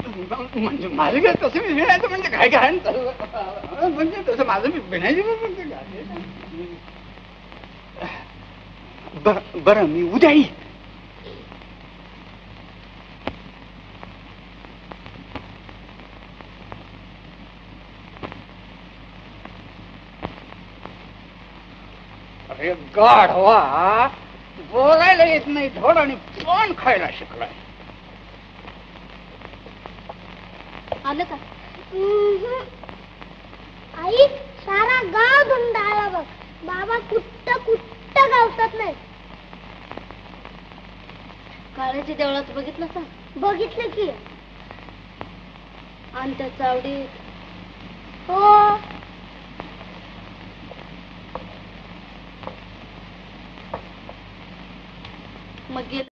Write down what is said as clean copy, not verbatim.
म्हणजे माझं काय तसं मी भिणायचं म्हणजे काय काय म्हणजे तसं माझं मी भिणायचं म्हणजे काय बरं मी उद्या येईल. अरे गाढवा बोलायला येत नाही धड आणि पण खायला शिकलाय. आलं का आई? सारा गाव धुंडाळला बघ. बाबा कुट्ट कुट्ट गावतात नाही. काळ्याच्या देवळात बघितलं का? बघितलं की. आणि त्या चावडीत हो